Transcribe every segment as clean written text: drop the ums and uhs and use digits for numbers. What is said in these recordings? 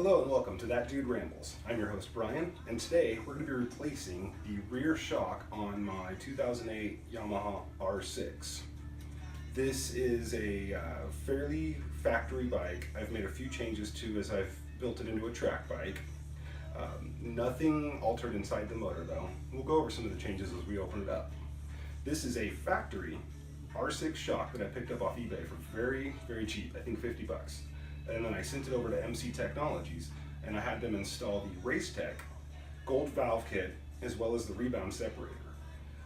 Hello and welcome to That Dude Rambles. I'm your host Brian, and today we're going to be replacing the rear shock on my 2008 Yamaha R6. This is a fairly factory bike. I've made a few changes to as I've built it into a track bike. Nothing altered inside the motor though. We'll go over some of the changes as we open it up. This is a factory R6 shock that I picked up off eBay for very, very cheap, I think 50 bucks. And then I sent it over to MC Technologies and I had them install the Race Tech gold valve kit as well as the rebound separator.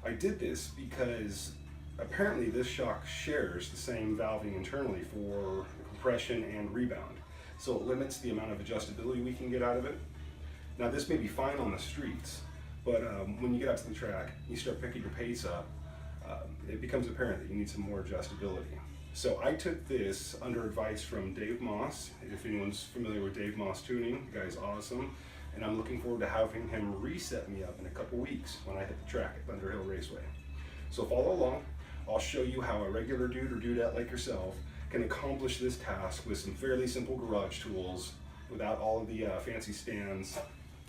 I did this because apparently this shock shares the same valving internally for compression and rebound. So it limits the amount of adjustability we can get out of it. Now this may be fine on the streets, but when you get out to the track, you start picking your pace up, it becomes apparent that you need some more adjustability. So I took this under advice from Dave Moss. If anyone's familiar with Dave Moss Tuning, the guy's awesome. And I'm looking forward to having him reset me up in a couple weeks when I hit the track at Thunder Hill Raceway. So follow along. I'll show you how a regular dude or dudette like yourself can accomplish this task with some fairly simple garage tools without all of the fancy stands,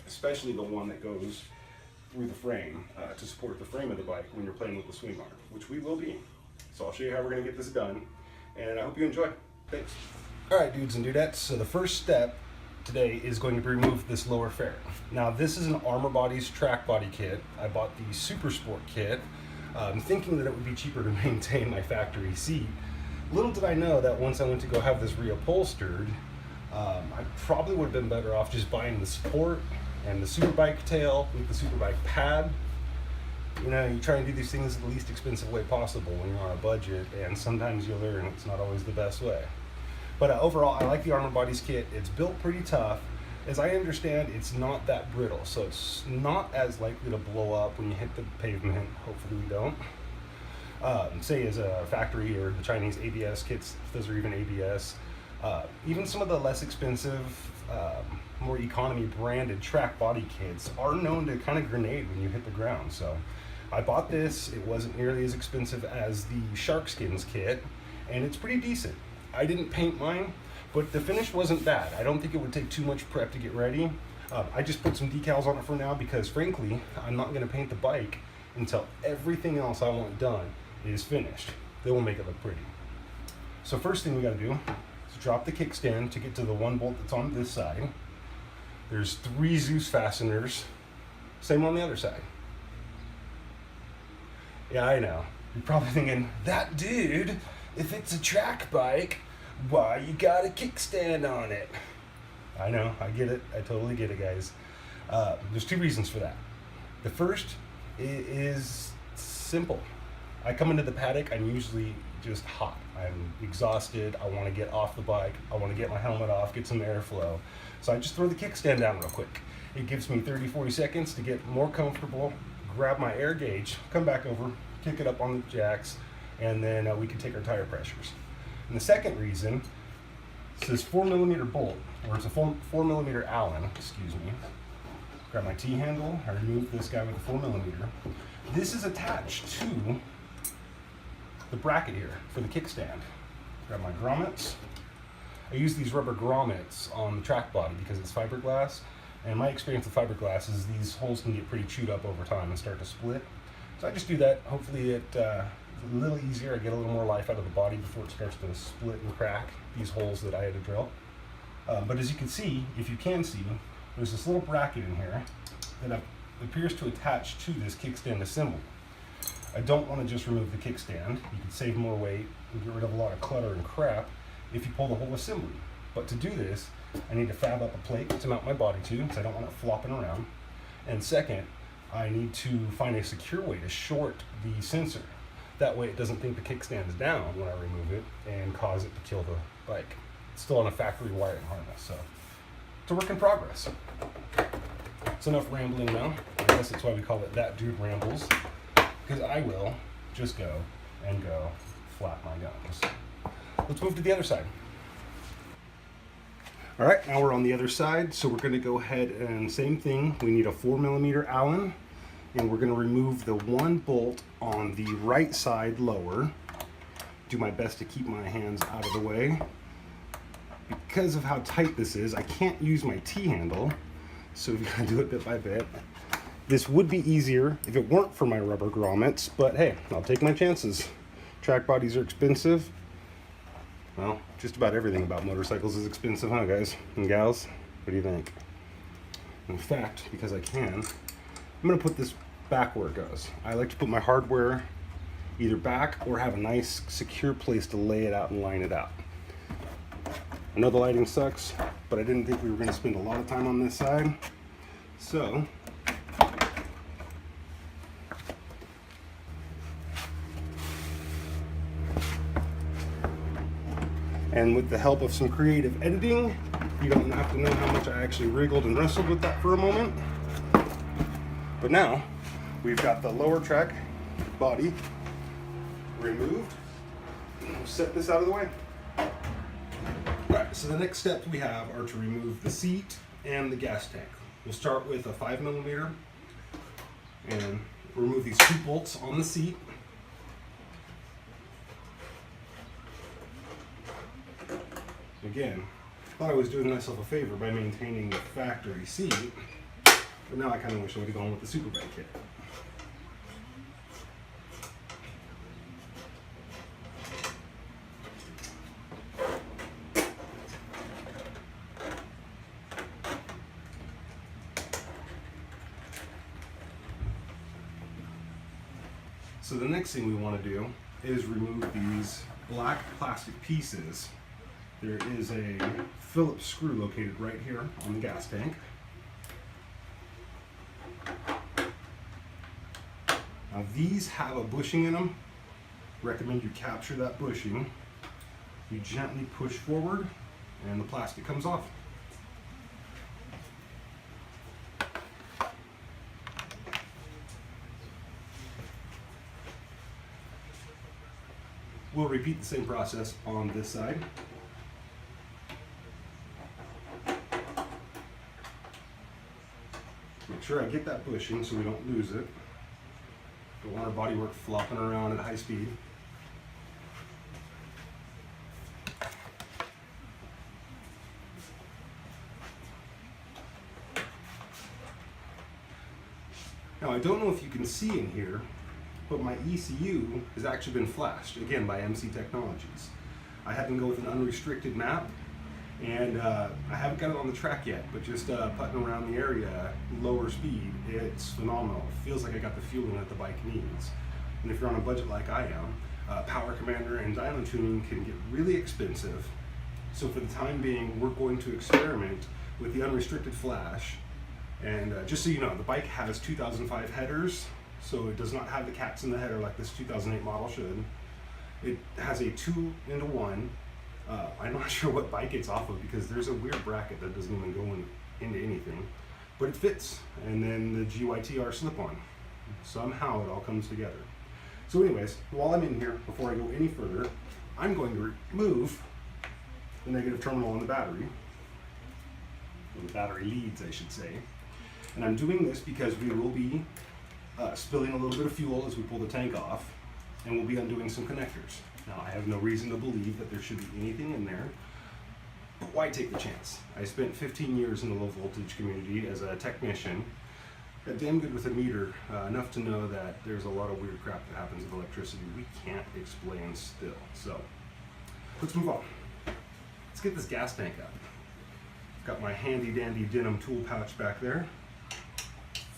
especially the one that goes through the frame to support the frame of the bike when you're playing with the swing arm, which we will be. So I'll show you how we're going to get this done, and I hope you enjoy. Thanks. All right, dudes and dudettes, so the first step today is going to be remove this lower ferret. Now this is an Armor Bodies track body kit. I bought the Super Sport kit, thinking that it would be cheaper to maintain my factory seat. Little did I know that once I went to go have this reupholstered, I probably would have been better off just buying the support and the Superbike tail with the Superbike pad. You know, you try and do these things the least expensive way possible when you're on a budget, and sometimes you'll learn it's not always the best way. But overall, I like the Armor Bodies kit. It's built pretty tough. As I understand, it's not that brittle, so it's not as likely to blow up when you hit the pavement. Hopefully we don't. Say as a factory or the Chinese ABS kits, if those are even ABS. Even some of the less expensive, more economy branded track body kits are known to kind of grenade when you hit the ground. So I bought this. It wasn't nearly as expensive as the Shark Skins kit, and it's pretty decent. I didn't paint mine, but the finish wasn't bad. I don't think it would take too much prep to get ready. I just put some decals on it for now because frankly, I'm not going to paint the bike until everything else I want done is finished. Then we'll make it look pretty. So first thing we got to do is drop the kickstand to get to the one bolt that's on this side. There's 3 Zeus fasteners, same on the other side. Yeah, I know. You're probably thinking, that dude, if it's a track bike, why you got a kickstand on it? I know, I get it. I totally get it, guys. There's 2 reasons for that. The first is simple. I come into the paddock, I'm usually just hot. I'm exhausted, I want to get off the bike, I want to get my helmet off, get some airflow. So I just throw the kickstand down real quick. It gives me 30-40 seconds to get more comfortable, grab my air gauge, come back over, kick it up on the jacks, and then we can take our tire pressures. And the second reason, it's this 4mm bolt, or it's a 4mm Allen, excuse me. Grab my T-handle, I remove this guy with a 4mm. This is attached to the bracket here for the kickstand. Grab my grommets. I use these rubber grommets on the track body because it's fiberglass, and my experience with fiberglass is these holes can get pretty chewed up over time and start to split. So I just do that. Hopefully it's a little easier. I get a little more life out of the body before it starts to split and crack these holes that I had to drill. But as you can see, if you can see, there's this little bracket in here that appears to attach to this kickstand assembly. I don't want to just remove the kickstand. You can save more weight and get rid of a lot of clutter and crap if you pull the whole assembly. But to do this, I need to fab up a plate to mount my body to, because I don't want it flopping around. And second, I need to find a secure way to short the sensor. That way it doesn't think the kickstand is down when I remove it and cause it to kill the bike. It's still on a factory wiring harness, so it's a work in progress. It's enough rambling now. I guess that's why we call it That Dude Rambles, because I will just go and go flap my gums. Let's move to the other side. All right, now we're on the other side, so we're gonna go ahead and same thing. We need a 4mm Allen, and we're gonna remove the 1 bolt on the right side lower. Do my best to keep my hands out of the way. because of how tight this is, I can't use my T-handle, so we've got to do it bit by bit. This would be easier if it weren't for my rubber grommets, but hey, I'll take my chances. Track bodies are expensive. Well, just about everything about motorcycles is expensive, huh, guys and gals? What do you think? In fact, because I can, I'm going to put this back where it goes. I like to put my hardware either back or have a nice, secure place to lay it out and line it out. I know the lighting sucks, but I didn't think we were going to spend a lot of time on this side. So, and with the help of some creative editing, you don't have to know how much I actually wriggled and wrestled with that for a moment. But now, we've got the lower track body removed. We'll set this out of the way. Alright, so the next steps we have are to remove the seat and the gas tank. We'll start with a 5mm and remove these 2 bolts on the seat. Again, thought I was doing myself a favor by maintaining the factory seat, but now I kind of wish I would have gone with the Superbike kit. So the next thing we want to do is remove these black plastic pieces. There is a Phillips screw located right here on the gas tank. Now these have a bushing in them. Recommend you capture that bushing. You gently push forward and the plastic comes off. We'll repeat the same process on this side. Make sure I get that bushing so we don't lose it. Don't want our bodywork flopping around at high speed. Now I don't know if you can see in here, but my ECU has actually been flashed, again by MC Technologies. I had them go with an unrestricted map, and I haven't got it on the track yet, but just putting around the area, lower speed, it's phenomenal. It feels like I got the fueling that the bike needs. And if you're on a budget like I am, Power Commander and dyno tuning can get really expensive. So for the time being, we're going to experiment with the unrestricted flash. And just so you know, the bike has 2005 headers, so it does not have the cats in the header like this 2008 model should. It has a 2-into-1. I'm not sure what bike it's off of because there's a weird bracket that doesn't even go into anything, but it fits. And then the GYTR slip-on. Somehow it all comes together. So anyways, while I'm in here, before I go any further, I'm going to remove the negative terminal on the battery, or the battery leads I should say. And I'm doing this because we will be spilling a little bit of fuel as we pull the tank off, and we'll be undoing some connectors. Now, I have no reason to believe that there should be anything in there, but why take the chance? I spent 15 years in the low voltage community as a technician. Got damn good with a meter, enough to know that there's a lot of weird crap that happens with electricity we can't explain still. So, let's move on. Let's get this gas tank up. Got my handy dandy denim tool pouch back there.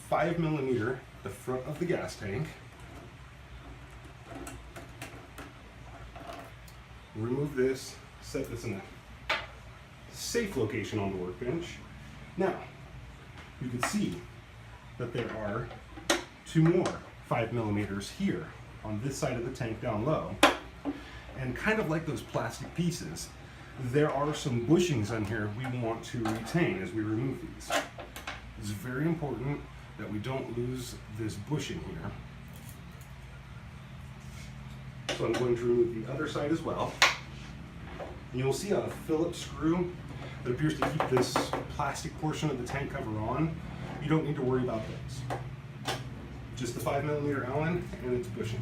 5mm, the front of the gas tank. Remove this, set this in a safe location on the workbench. Now, you can see that there are 2 more 5mm here on this side of the tank down low. And kind of like those plastic pieces, there are some bushings on here we want to retain as we remove these. It's very important that we don't lose this bushing here. So I'm going to remove the other side as well. And you'll see a Phillips screw that appears to keep this plastic portion of the tank cover on. You don't need to worry about those. Just the 5mm Allen and its bushing.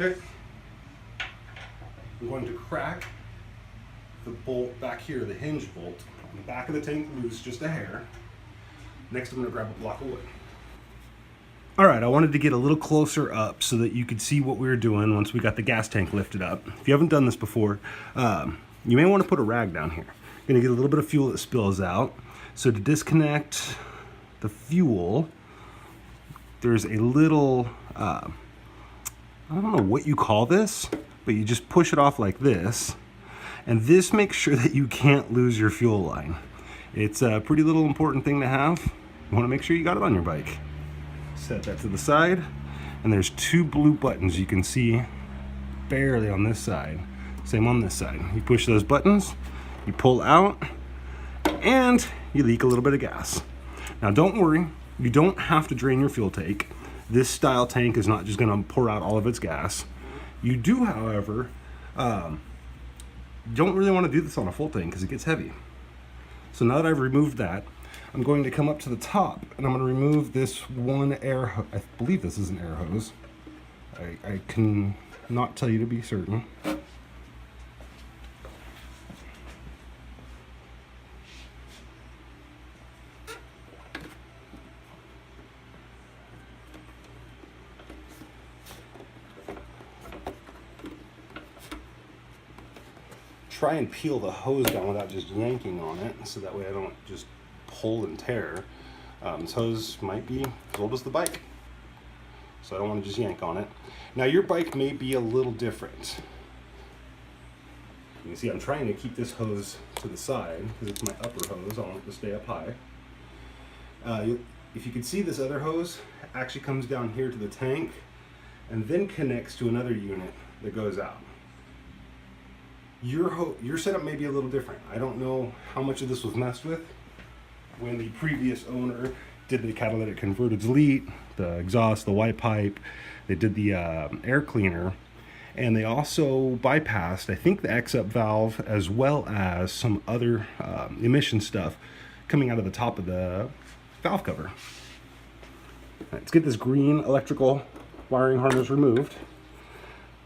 Okay. I'm going to crack the bolt back here, the hinge bolt, on the back of the tank loose just a hair. Next, I'm going to grab a block of wood. All right, I wanted to get a little closer up so that you could see what we were doing once we got the gas tank lifted up. If you haven't done this before, you may want to put a rag down here. You're going to get a little bit of fuel that spills out. So to disconnect the fuel, there's a little, I don't know what you call this, but you just push it off like this. And this makes sure that you can't lose your fuel line. It's a pretty little important thing to have. You want to make sure you got it on your bike. Set that to the side, and there's two blue buttons you can see barely on this side. Same on this side. You push those buttons, you pull out, and you leak a little bit of gas. Now don't worry, you don't have to drain your fuel tank. This style tank is not just going to pour out all of its gas. You do, however, don't really want to do this on a full tank because it gets heavy. So now that I've removed that, I'm going to come up to the top and I'm going to remove this one air hose. I believe this is an air hose. I can not tell you to be certain. Try and peel the hose down without just yanking on it, so that way I don't just pull and tear. This hose might be as old as the bike, so I don't want to just yank on it. Now your bike may be a little different. You can see I'm trying to keep this hose to the side because it's my upper hose. I want it to stay up high. If you can see, this other hose actually comes down here to the tank and then connects to another unit that goes out. Your setup may be a little different. I don't know how much of this was messed with when the previous owner did the catalytic converter delete, the exhaust, the white pipe. They did the air cleaner, and they also bypassed, I think, the X-up valve as well as some other emission stuff coming out of the top of the valve cover. All right, let's get this green electrical wiring harness removed.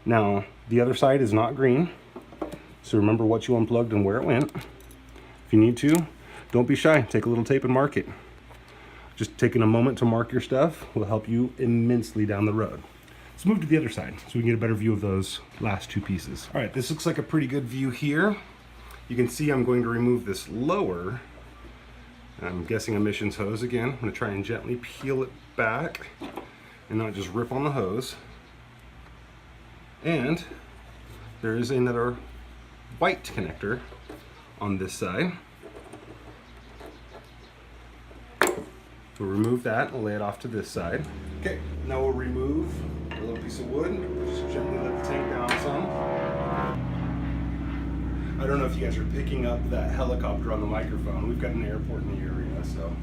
Now, the other side is not green, so remember what you unplugged and where it went. If you need to, don't be shy. Take a little tape and mark it. Just taking a moment to mark your stuff will help you immensely down the road. Let's move to the other side so we can get a better view of those last two pieces. All right, this looks like a pretty good view here. You can see I'm going to remove this lower, I'm guessing emissions hose again. I'm going to try and gently peel it back and not just rip on the hose. And there is another white connector on this side. We'll remove that and lay it off to this side. Okay, now we'll remove a little piece of wood. Just gently let the tank down some. I don't know if you guys are picking up that helicopter on the microphone. We've got an airport in the area, so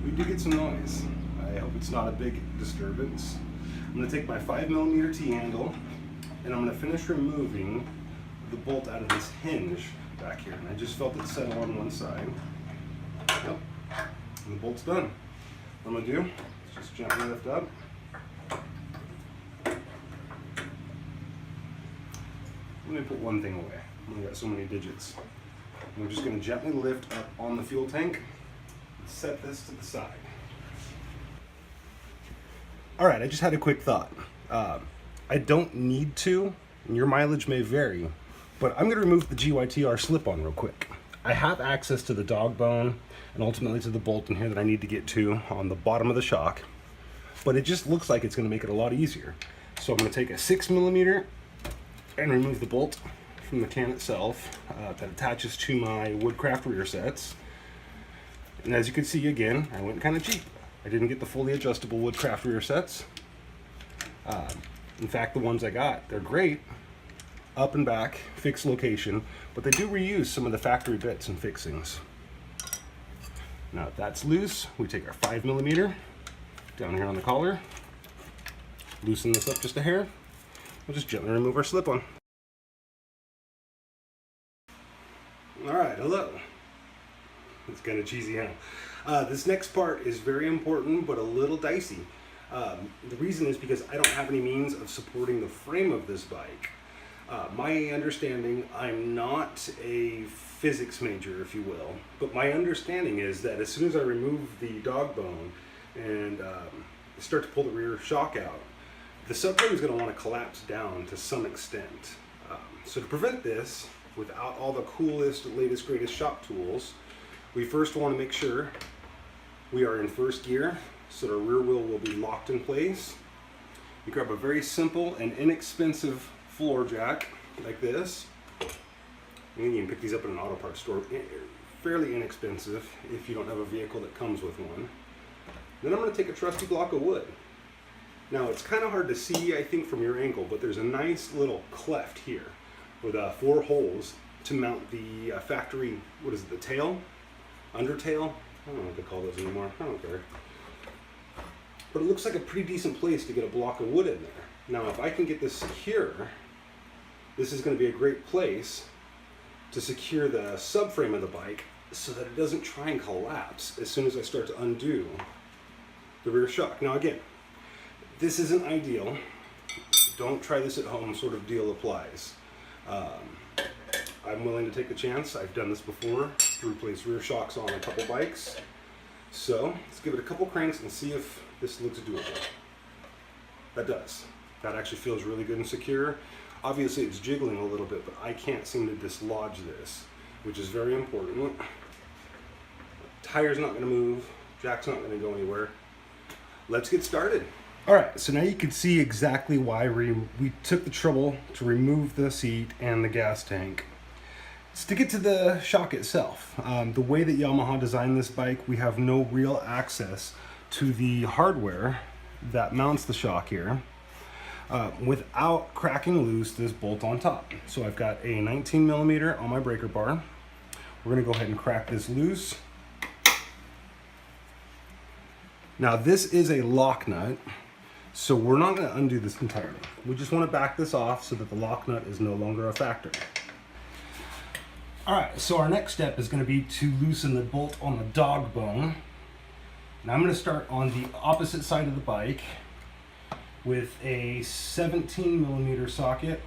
we do get some noise. I hope it's not a big disturbance. I'm going to take my 5mm T-handle and I'm going to finish removing the bolt out of this hinge back here. And I just felt it settle on one side. Yep. And the bolt's done. What I'm going to do is just gently lift up. Let me put one thing away. I've only got so many digits. I'm just going to gently lift up on the fuel tank and set this to the side. Alright, I just had a quick thought. I don't need to, and your mileage may vary, but I'm going to remove the GYTR slip-on real quick. I have access to the dog bone and ultimately to the bolt in here that I need to get to on the bottom of the shock, but it just looks like it's going to make it a lot easier. So I'm going to take a 6mm and remove the bolt from the can itself that attaches to my Woodcraft rear sets. And as you can see, again, I went kind of cheap. I didn't get the fully adjustable Woodcraft rear sets. In fact, the ones I got, they're great, up and back, fixed location, but they do reuse some of the factory bits and fixings. Now if that's loose, we take our 5mm down here on the collar, loosen this up just a hair, we'll just gently remove our slip-on. Alright, hello. It's kind of cheesy, huh? This next part is very important, but a little dicey. The reason is because I don't have any means of supporting the frame of this bike. My understanding, I'm not a physics major, if you will, but my understanding is that as soon as I remove the dog bone and start to pull the rear shock out, the subframe is going to want to collapse down to some extent. So to prevent this, without all the coolest, latest, greatest shop tools, we first want to make sure we are in first gear so the rear wheel will be locked in place. You grab a very simple and inexpensive floor jack like this. And you can pick these up in an auto parts store. Fairly inexpensive if you don't have a vehicle that comes with one. Then I'm going to take a trusty block of wood. Now it's kind of hard to see, I think, from your angle, but there's a nice little cleft here with 4 holes to mount the factory, what is it, the tail? Undertail? I don't know what they call those anymore. I don't care. But it looks like a pretty decent place to get a block of wood in there. Now if I can get this secure, this is going to be a great place to secure the subframe of the bike so that it doesn't try and collapse as soon as I start to undo the rear shock. Now again, this isn't ideal. Don't try this at home sort of deal applies. I'm willing to take the chance. I've done this before to replace rear shocks on a couple bikes. So let's give it a couple cranks and see if this looks doable. That does. That actually feels really good and secure. Obviously it's jiggling a little bit, but I can't seem to dislodge this, which is very important. Tire's not going to move. Jack's not going to go anywhere. Let's get started. All right, so now you can see exactly why we took the trouble to remove the seat and the gas tank. It's to get to the shock itself. The way that Yamaha designed this bike, we have no real access to the hardware that mounts the shock here without cracking loose this bolt on top. So I've got a 19 millimeter on my breaker bar. We're gonna go ahead and crack this loose. Now this is a lock nut, so we're not gonna undo this entirely. We just wanna back this off so that the lock nut is no longer a factor. All right, so our next step is gonna be to loosen the bolt on the dog bone. Now I'm gonna start on the opposite side of the bike with a 17 millimeter socket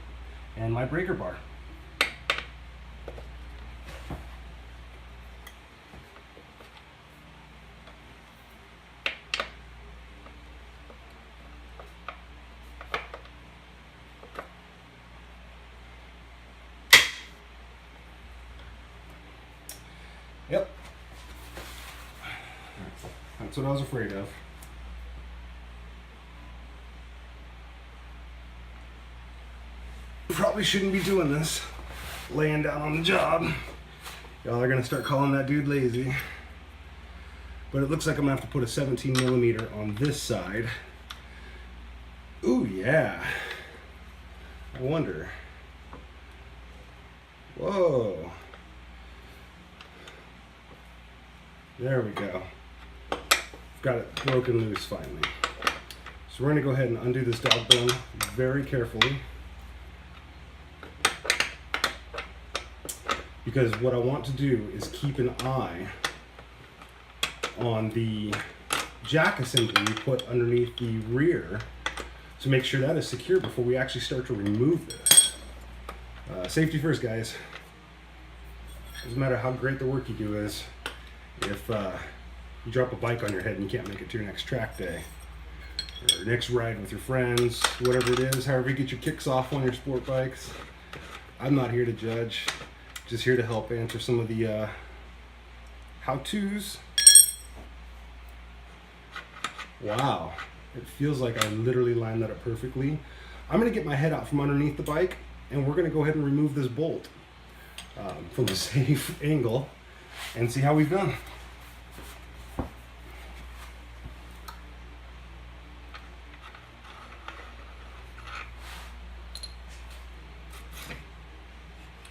and my breaker bar. Yep. That's what I was afraid of. Probably shouldn't be doing this, laying down on the job. Y'all are gonna start calling that dude lazy. But it looks like I'm gonna have to put a 17 millimeter on this side. Ooh, yeah. I wonder. Whoa. There we go. Got it broken loose finally. So we're gonna go ahead and undo this dog bone very carefully. Because what I want to do is keep an eye on the jack assembly we put underneath the rear to make sure that is secure before we actually start to remove this. Safety first, guys. Doesn't matter how great the work you do is. If you drop a bike on your head and you can't make it to your next track day, or next ride with your friends, whatever it is, however you get your kicks off on your sport bikes, I'm not here to judge, just here to help answer some of the how-tos. Wow, it feels like I literally lined that up perfectly. I'm gonna get my head out from underneath the bike and we're gonna go ahead and remove this bolt from a safe angle and see how we've done.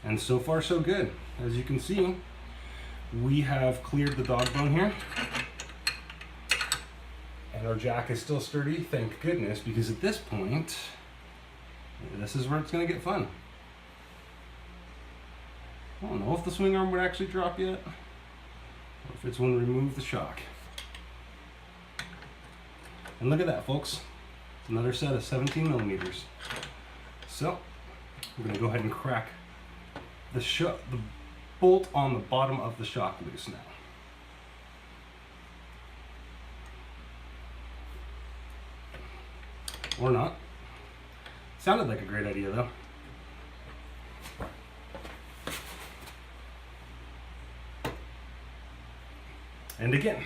And so far so good. As you can see, we have cleared the dog bone here. And our jack is still sturdy, thank goodness, because at this point, this is where it's gonna get fun. I don't know if the swing arm would actually drop yet, or if it's when we remove the shock. And look at that, folks. Another set of 17 millimeters. So we're going to go ahead and crack the bolt on the bottom of the shock loose now. Or not. Sounded like a great idea though. And again,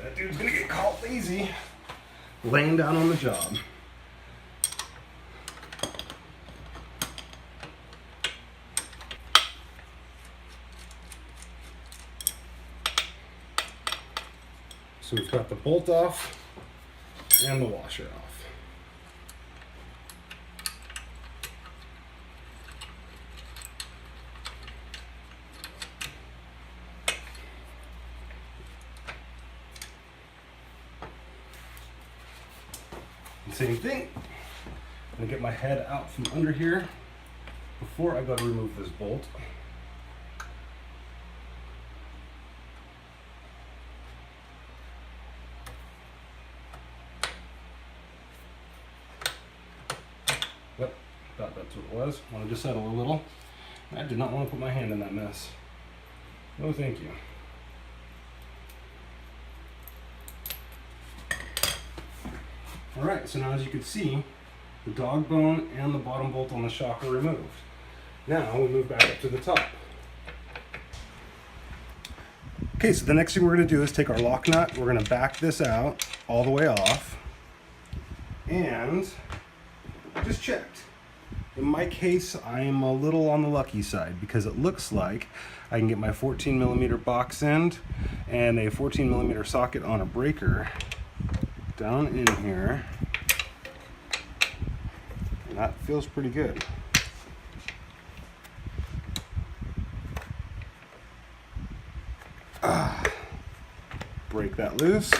that dude's gonna get caught lazy, laying down on the job. So we've got the bolt off and the washer off. And same thing, I'm gonna get my head out from under here before I go to remove this bolt. Yep, thought that's what it was. Wanted to settle a little. I did not want to put my hand in that mess. No thank you. Alright, so now as you can see, the dog bone and the bottom bolt on the shock are removed. Now we move back up to the top. Okay, so the next thing we're going to do is take our lock nut, we're going to back this out all the way off, and I just checked. In my case, I'm a little on the lucky side because it looks like I can get my 14mm box end and a 14mm socket on a breaker down in here, and that feels pretty good. Break that loose.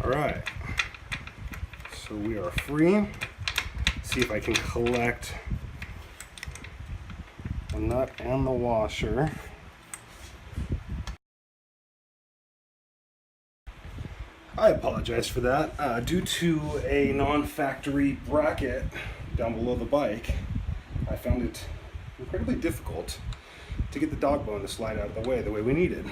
All right, so we are free. See if I can collect the nut and the washer. I apologize for that. Due to a non-factory bracket down below the bike, I found it incredibly difficult to get the dog bone to slide out of the way we needed.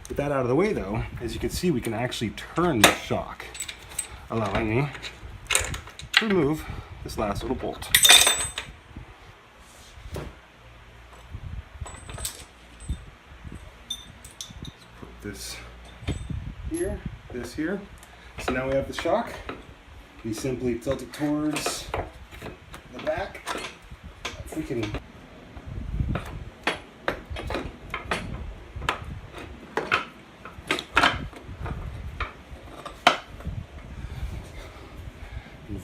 With that out of the way though, as you can see, we can actually turn the shock, allowing me to remove this last little bolt. Put this here, this here. So now we have the shock. We simply tilt it towards the back. If we can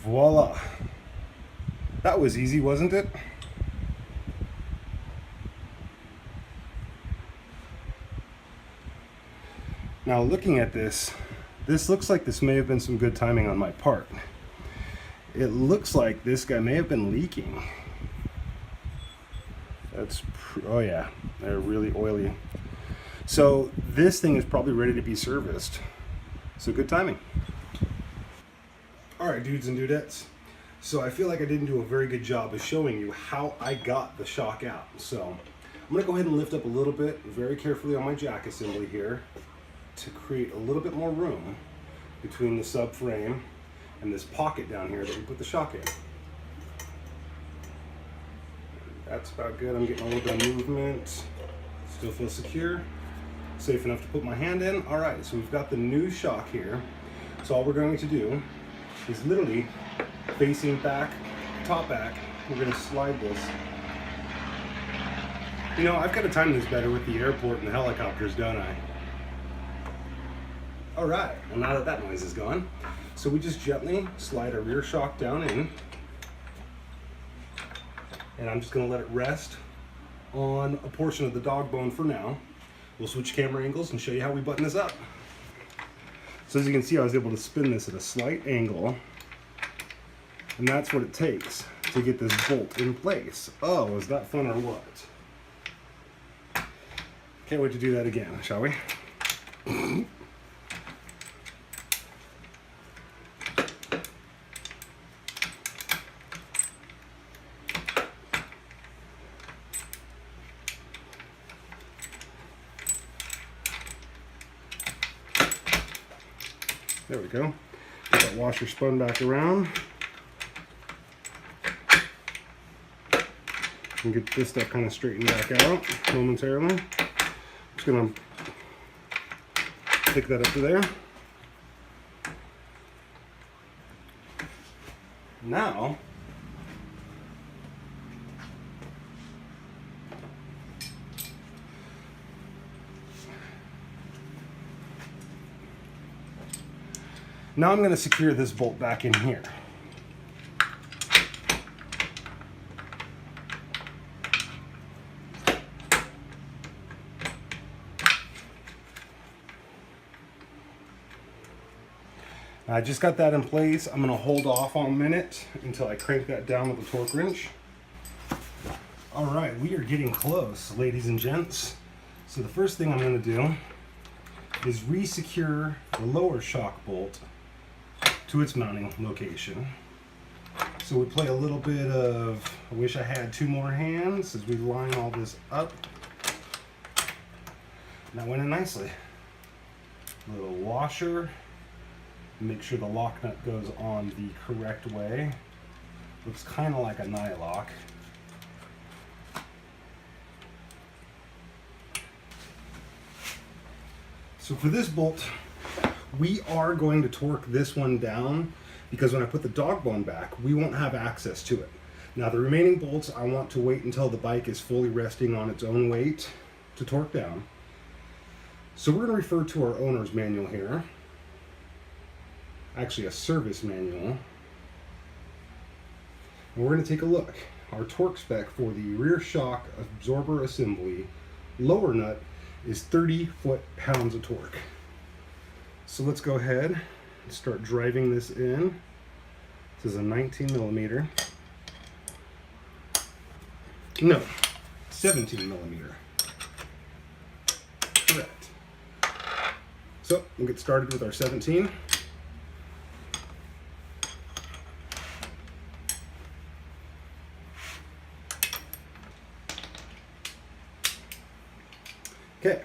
voila. That was easy, wasn't it? Now looking at this looks like this may have been some good timing on my part. It looks like this guy may have been leaking. Oh yeah, they're really oily. So this thing is probably ready to be serviced. So good timing. All right, dudes and dudettes. So I feel like I didn't do a very good job of showing you how I got the shock out. So I'm gonna go ahead and lift up a little bit very carefully on my jack assembly here to create a little bit more room between the subframe and this pocket down here that we put the shock in. That's about good. I'm getting a little bit of movement. Still feel secure. Safe enough to put my hand in. All right, so we've got the new shock here. So all we're going to do is literally facing back, top back, we're gonna slide this. You know, I've got to time this better with the airport and the helicopters, don't I? All right, well now that that noise is gone, so we just gently slide our rear shock down in, and I'm just gonna let it rest on a portion of the dog bone for now. We'll switch camera angles and show you how we button this up. So as you can see, I was able to spin this at a slight angle, and that's what it takes to get this bolt in place. Oh, is that fun or what? Can't wait to do that again, shall we? There we go. Get that washer spun back around. And get this stuff kind of straightened back out momentarily. Just gonna stick that up to there. Now, I'm going to secure this bolt back in here. I just got that in place. I'm going to hold off on a minute until I crank that down with a torque wrench. All right, we are getting close, ladies and gents. So the first thing I'm going to do is re-secure the lower shock bolt to its mounting location. So we play a little bit of I wish I had two more hands as we line all this up. And that went in nicely. Little washer. Make sure the lock nut goes on the correct way. Looks kind of like a nylock. So for this bolt, we are going to torque this one down because when I put the dog bone back, we won't have access to it. Now the remaining bolts, I want to wait until the bike is fully resting on its own weight to torque down. So we're going to refer to our owner's manual here. Actually a service manual. And we're going to take a look. Our torque spec for the rear shock absorber assembly lower nut is 30 foot-pounds of torque. So let's go ahead and start driving this in. This is a 19 millimeter. No, 17 millimeter. Correct. So we'll get started with our 17. Okay,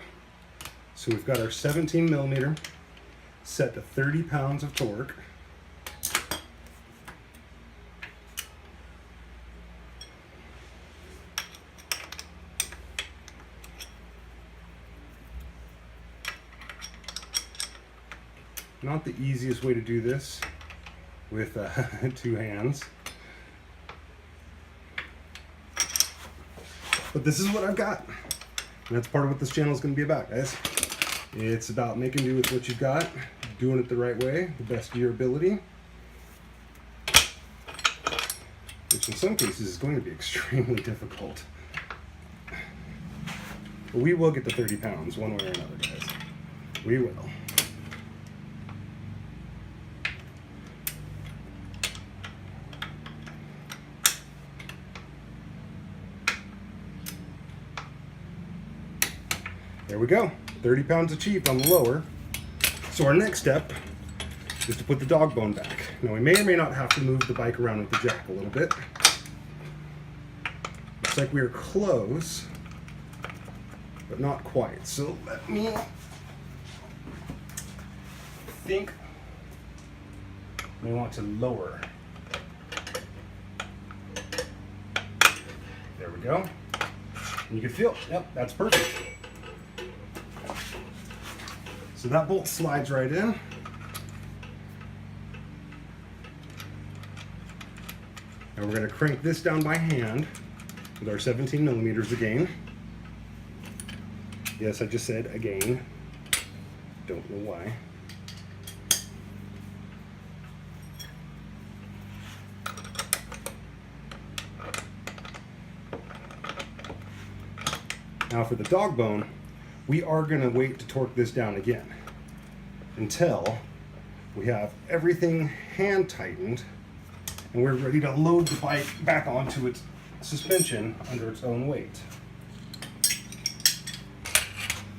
so we've got our 17 millimeter set to 30 pounds of torque. Not the easiest way to do this with two hands, but this is what I've got. And that's part of what this channel is going to be about, guys. It's about making do with what you've got, doing it the right way, the best of your ability. Which in some cases is going to be extremely difficult. But we will get to 30 pounds one way or another, guys. We will. There we go, 30 pounds achieved on the lower. So our next step is to put the dog bone back. Now we may or may not have to move the bike around with the jack a little bit. Looks like we are close, but not quite. So let me think. We want to lower. There we go. And you can feel, yep, that's perfect. So that bolt slides right in. And we're going to crank this down by hand with our 17 millimeters again. Yes, I just said again. Don't know why. Now for the dog bone, we are going to wait to torque this down again until we have everything hand tightened and we're ready to load the bike back onto its suspension under its own weight.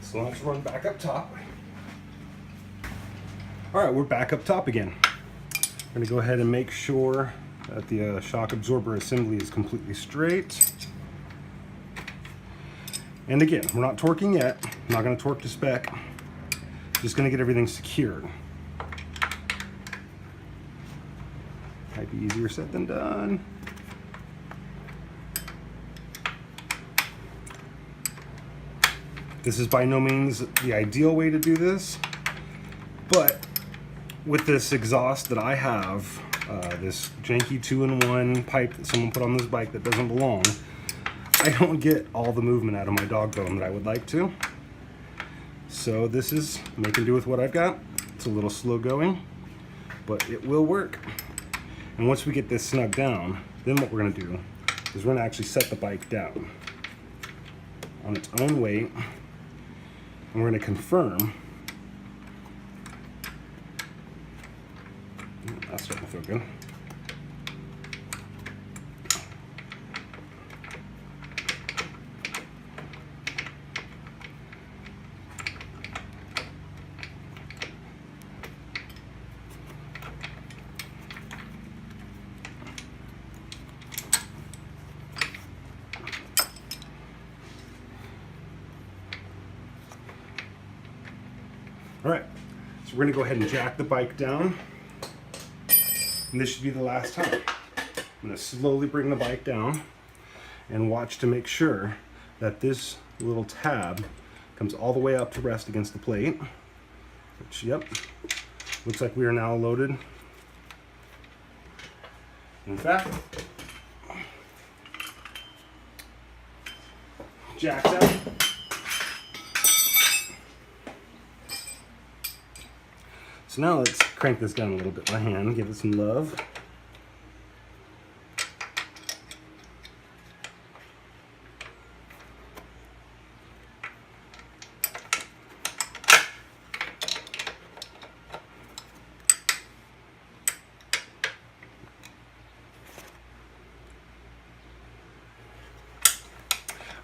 So let's run back up top. All right, we're back up top again. I'm going to go ahead and make sure that the shock absorber assembly is completely straight. And again, we're not torquing yet. I'm not going to torque to spec. Just going to get everything secured. Might be easier said than done. This is by no means the ideal way to do this, but with this exhaust that I have, this janky 2-in-1 pipe that someone put on this bike that doesn't belong, I don't get all the movement out of my dog bone that I would like to. So this is making do with what I've got. It's a little slow going, but it will work. And once we get this snug down, then what we're gonna do is we're gonna actually set the bike down on its own weight, and we're gonna confirm. That's starting to feel good. All right, so we're gonna go ahead and jack the bike down. And this should be the last time. I'm gonna slowly bring the bike down and watch to make sure that this little tab comes all the way up to rest against the plate. Which, yep, looks like we are now loaded. In fact, jacks out. So now let's crank this down a little bit by hand, give it some love.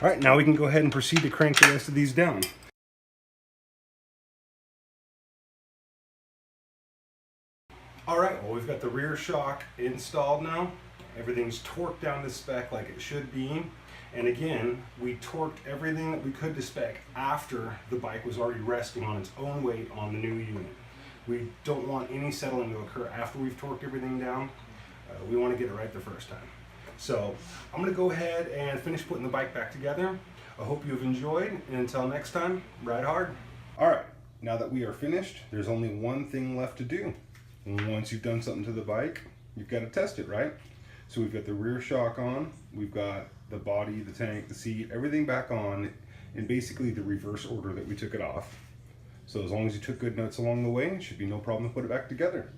All right, now we can go ahead and proceed to crank the rest of these down. All right, well, we've got the rear shock installed now. Everything's torqued down to spec like it should be. And again, we torqued everything that we could to spec after the bike was already resting on its own weight on the new unit. We don't want any settling to occur after we've torqued everything down. We want to get it right the first time. So I'm going to go ahead and finish putting the bike back together. I hope you've enjoyed, and until next time, ride hard. All right, now that we are finished, there's only one thing left to do. And once you've done something to the bike, you've got to test it, right? So we've got the rear shock on, we've got the body, the tank, the seat, everything back on in basically the reverse order that we took it off. So as long as you took good notes along the way, it should be no problem to put it back together.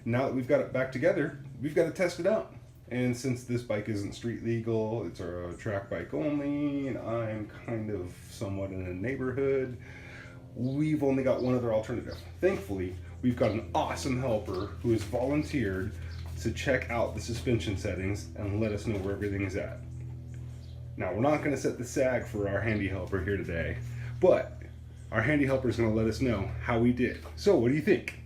Now that we've got it back together, we've got to test it out. And since this bike isn't street legal, it's a track bike only, and I'm kind of somewhat in a neighborhood, we've only got one other alternative. Thankfully, we've got an awesome helper who has volunteered to check out the suspension settings and let us know where everything is at. Now, we're not going to set the sag for our handy helper here today, but our handy helper is going to let us know how we did. So, what do you think?